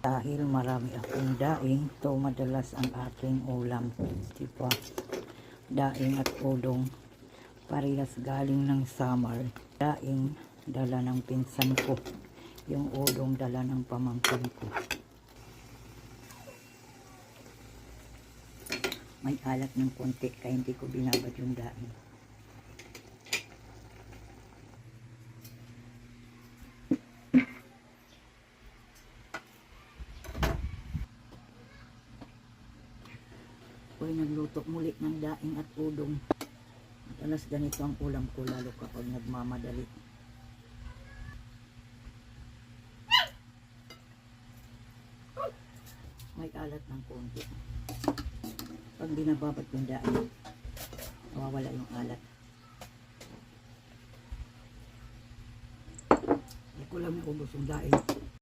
Dahil marami akong daing, ito madalas ang aking ulam. Diba? Daing at udong. Parehas galing ng summer. Daing, dala ng pinsan ko. Yung udong, dala ng pamangkin ko. May alat ng konti, kaya hindi ko binabad yung daing. Ako'y nagluto muli ng daing at udong. Madalas ganito ang ulam ko, lalo kapag nagmamadali. May alat ng konti. Pag binababad yung daing, nawawala yung alat. Hindi ko lang naubos yung daing.